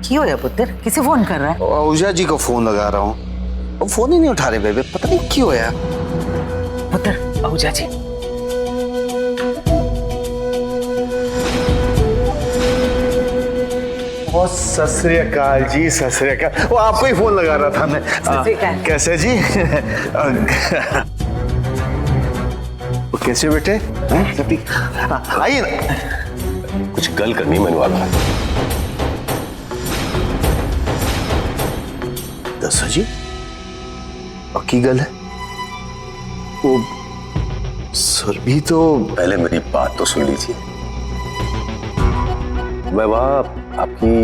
की होया पुत्र, किसे फोन कर रहा है? आहूजा जी को फोन लगा रहा हूँ, वो फोन ही नहीं उठा रहे बेबे, पता नहीं क्यों होया। पुत्र आहूजा जी। वो सत श्री अकाल जी, सत श्री अकाल। वो आपको ही फोन लगा रहा था मैं। सत श्री अकाल। कैसे जी? वो कैसे हो बेटे? हैं? सब ठीक? आइए ना। कुछ गल करनी मैंने वाला। दसो जी, पक्की गल है? वो सुरभि तो पहले मेरी बात तो सुन लीजिए। मैं वहां आपकी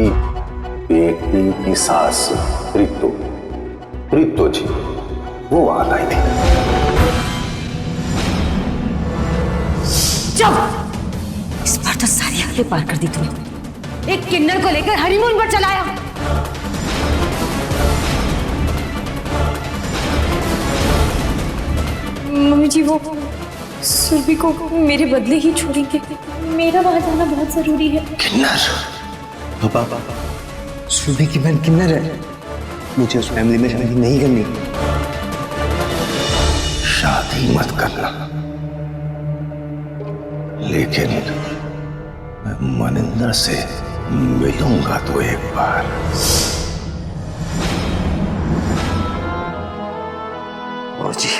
बेटी की सास प्रीतो जी, वो वहां आई थी। चुप! इस बार तो सारी हदें पार कर दी तूने। एक किन्नर को लेकर हनीमून पर चलाया। मम्मी जी वो सुरभि को मेरे बदले ही छोड़ेंगे। मेरा वहां जाना बहुत जरूरी है। किन्नर? पापा, सुरभि की बहन किन्नर है, मुझे उस फैमिली में शादी नहीं करनी। शादी मत करना, लेकिन मैं मनिंदर से मिलूंगा तो एक बार। ओ जी,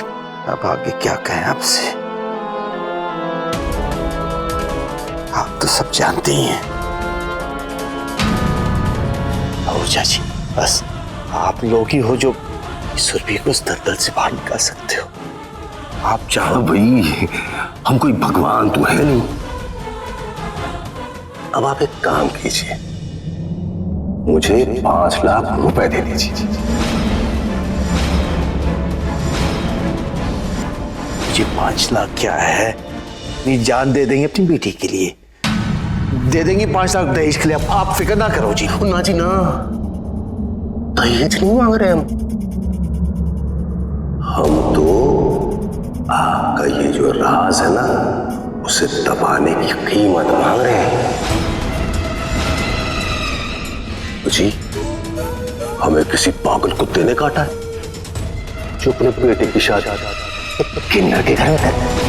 अब आगे क्या कहें आपसे, आप तो सब जानते ही हैं। आहूजा जी, बस आप लोग ही हो जो सुरभि को उस दलदल से बाहर निकाल सकते हो। आप चाहो भाई, हम कोई भगवान तो है नहीं। अब आप एक काम कीजिए, मुझे 5 लाख रुपए दे दीजिए। मुझे 5 लाख क्या है, अपनी जान दे देंगे अपनी बेटी के लिए, दे देंगे 5 लाख दहेज के लिए। आप फिक्र ना करो जी। ना जी ना, दहेज नहीं मांग रहे हम तो आपका ये जो राज है ना, उसे दबाने की कीमत मांग रहे हैं। जी, हमें किसी पागल कुत्ते ने काटा है जो अपने बेटे की शादी किन्नर के घर में करता है।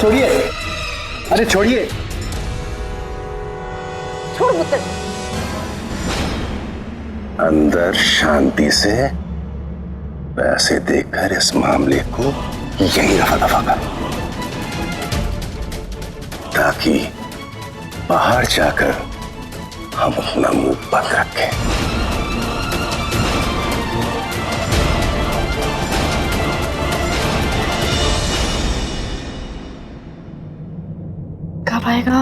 छोड़िए, अरे छोड़िए। छोड़ पुत्र। अंदर शांति से पैसे देकर इस मामले को यही रफा दफा कर, ताकि बाहर जाकर हम अपना मुंह बंद रखें। कब आएगा?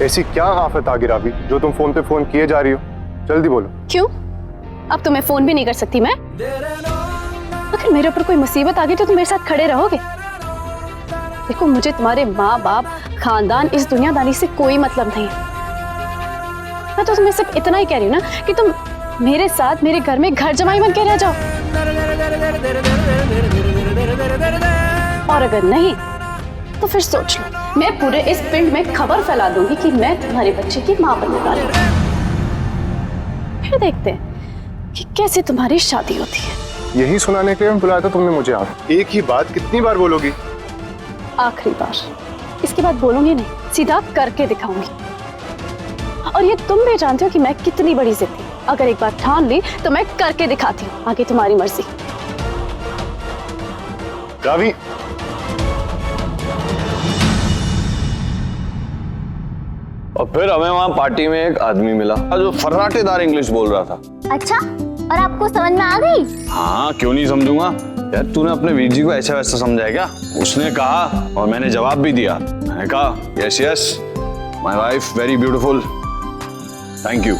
ऐसी क्या आफत आ गिरा अभी जो तुम फोन पे फोन किए जा रही हो? जल्दी बोलो। क्यों? अब तो मैं फोन भी नहीं कर सकती मैं? अगर मेरे ऊपर कोई मुसीबत आ गई तो तुम मेरे साथ खड़े रहोगे? देखो, मुझे तुम्हारे माँ बाप, खानदान, इस दुनियादारी से कोई मतलब नहीं है। मैं तो तुम्हें सिर्फ इतना ही कह रही हूँ ना कि तुम मेरे साथ मेरे घर में घर जमाई बन के रह जाओ। और अगर नहीं तो फिर सोच लो, मैं पूरे इस पिंड में खबर फैला दूंगी कि मैं तुम्हारे बच्चे की मां बनने वाली हूं। फिर देखते हैं कि कैसे तुम्हारी शादी होती है। यही सुनाने के लिए बुलाया था तुमने मुझे आज। एक ही बात कितनी बार बोलोगी? आखिरी बार। इसके बाद बोलूंगी नहीं, सीधा करके दिखाऊंगी। और ये तुम भी जानते हो कि मैं कितनी बड़ी जिद्दी। अगर एक बार ठान ली तो मैं करके दिखाती हूँ, आगे तुम्हारी मर्जी। रावी, और फिर हमें वहाँ पार्टी में एक आदमी मिला जो फर्राटेदार इंग्लिश बोल रहा था। अच्छा, और आपको समझ में आ गई? हाँ, क्यों नहीं समझूंगा यार, तूने अपने वीर जी को ऐसा वैसा समझाया क्या? उसने कहा और मैंने जवाब भी दिया। मैंने कहा yes yes, my wife very beautiful, thank you.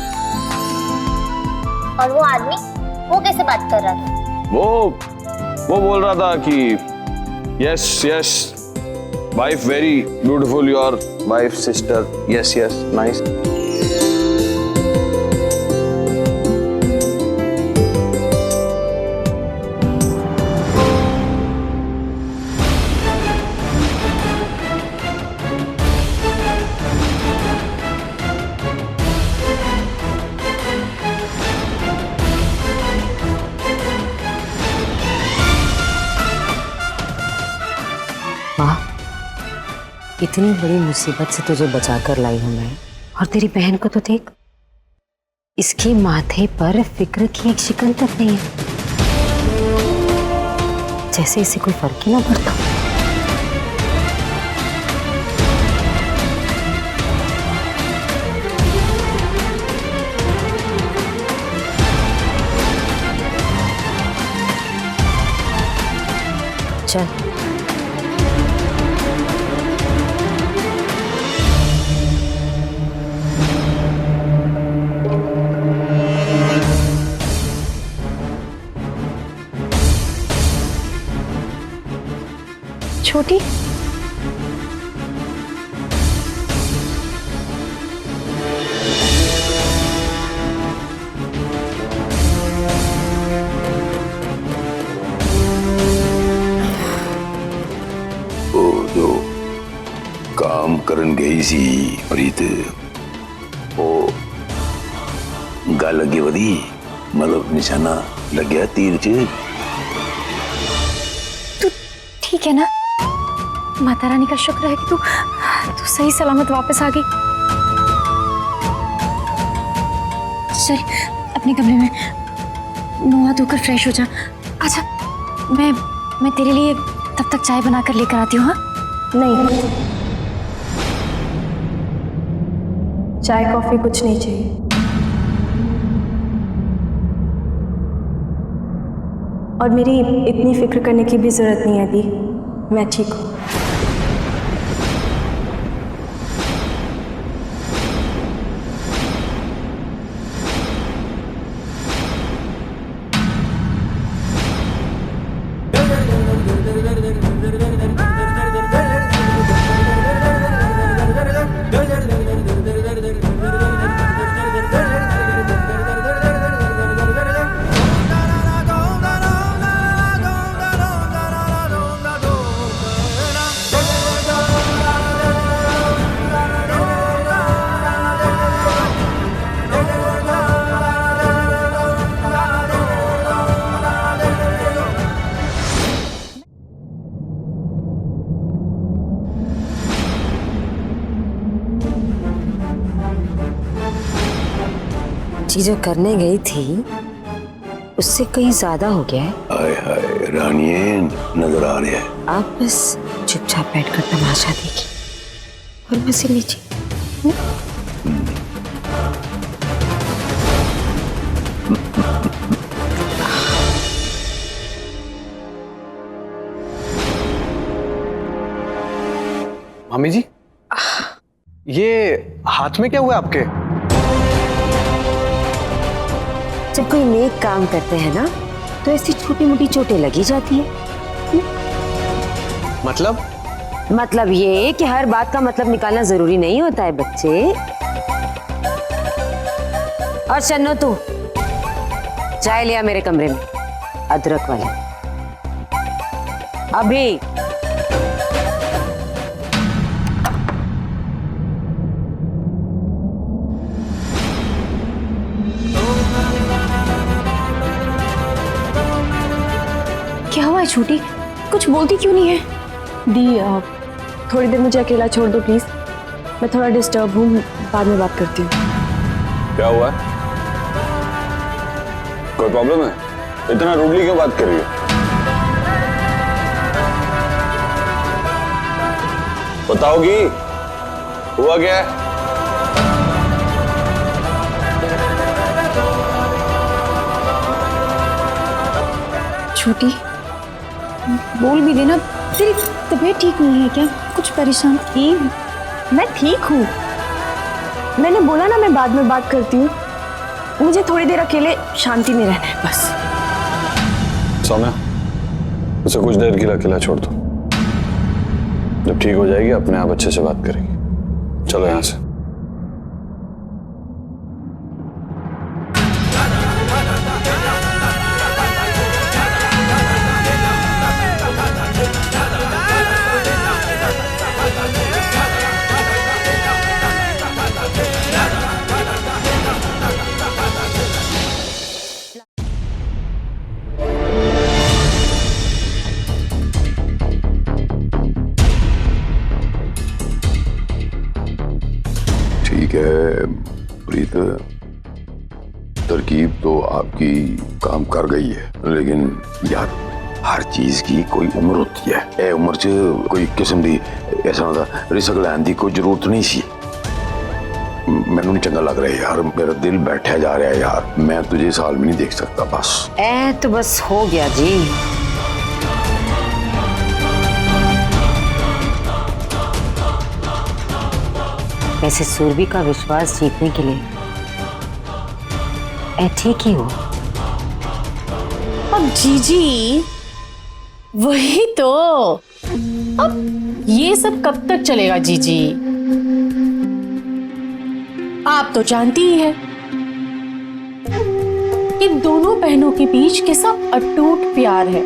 और वो आदमी, वो कैसे बात कर रहा था? वो बोल रहा था कि yes yes wife very beautiful, your wife sister, yes yes, nice. माँ, इतनी बड़ी मुसीबत से तुझे बचाकर लाई हूं मैं, और तेरी बहन को तो देख, इसके माथे पर फिक्र की एक शिकन तक नहीं है, जैसे इसे कोई फर्क ही ना पड़ता। चल छोटी, ओ जो काम करन गई सी प्रीत, ओ गल अगे वधी, मतलब निशाना लग गया तीर च। ठीक है ना? माता रानी का शुक्र है कि तू सही सलामत वापस आ गई। चल अपने कमरे में मुंह हाथ धोकर फ्रेश हो जा। अच्छा, मैं तेरे लिए तब तक चाय बनाकर लेकर आती हूँ। हाँ? नहीं, चाय कॉफी कुछ नहीं चाहिए। और मेरी इतनी फिक्र करने की भी जरूरत नहीं है दी, मैं ठीक हूँ। जो करने गई थी उससे कहीं ज्यादा हो गया है। हाय हाय रानिए, नजर आ रहा है। आप बस चुपचाप बैठकर तमाशा देखिए और मजे लीजिए। मामी जी, ये हाथ में क्या हुआ आपके? जब कोई नेक काम करते हैं ना तो ऐसी छोटी मोटी चोटें लगी जाती है। मतलब ये कि हर बात का मतलब निकालना जरूरी नहीं होता है बच्चे। और चन्नो, तू चाय लिया मेरे कमरे में, अदरक वाली, अभी। क्या हुआ है छोटी? कुछ बोलती क्यों नहीं है? दी, थोड़ी देर मुझे अकेला छोड़ दो प्लीज, मैं थोड़ा डिस्टर्ब हूँ, बाद में बात करती हूँ। क्या हुआ? कोई प्रॉब्लम है? इतना रूडली क्यों बात कर रही हो? बताओगी हुआ क्या है? छोटी, बोल भी देना, तेरी तबीयत ठीक नहीं है क्या? कुछ परेशान की? मैं ठीक हूँ, मैंने बोला ना मैं बाद में बात करती हूँ, मुझे थोड़ी देर अकेले शांति में रहना है बस। सौम्या, उसे कुछ देर के लिए अकेला छोड़ दो। जब ठीक हो जाएगी अपने आप अच्छे से बात करेंगे। चलो यहाँ से। ठीक है प्रीत, तरकीब तो आपकी काम कर गई है, लेकिन यार हर चीज की कोई उम्र होती है। ए उम्र च कोई किस्म दी ऐसा होता रिस्क लैन की कोई जरूरत नहीं सी। मैनू नहीं चंगा लग रहा है यार, मेरा दिल बैठा जा रहा है यार, मैं तुझे इस हाल में नहीं देख सकता। बस ए तो बस हो गया जी। वैसे सुरभि का विश्वास जीतने के लिए ए ठीक ही हो। अब जीजी वही तो, अब ये सब कब तक चलेगा जीजी? आप तो जानती ही है कि दोनों बहनों के बीच कैसा अटूट प्यार है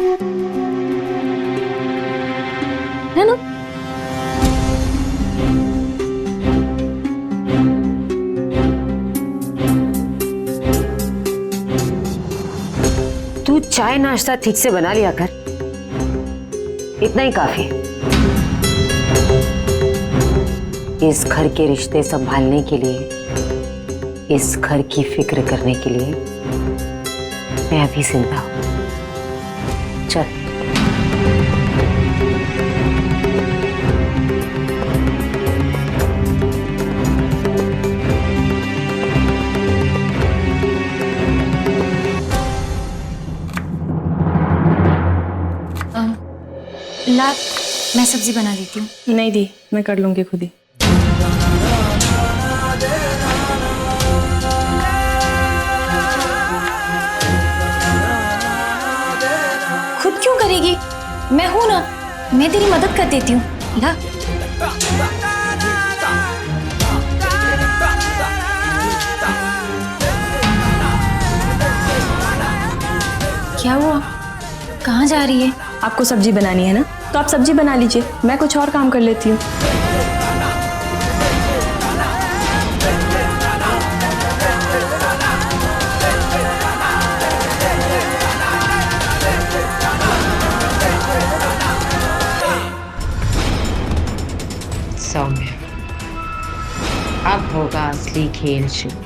ना? तू चाय नाश्ता ठीक से बना लिया कर, इतना ही काफी है। इस घर के रिश्ते संभालने के लिए, इस घर की फिक्र करने के लिए मैं अभी जिंदा हूं। चल। ला, मैं सब्जी बना लेती हूँ। नहीं दी, मैं कर लूंगी खुद ही। खुद क्यों करेगी? मैं हूं ना, मैं तेरी मदद कर देती हूँ। ला। क्या हुआ? कहाँ जा रही है? आपको सब्जी बनानी है ना, तो आप सब्जी बना लीजिए, मैं कुछ और काम कर लेती हूँ। सौम्या, अब होगा असली खेल शुरू।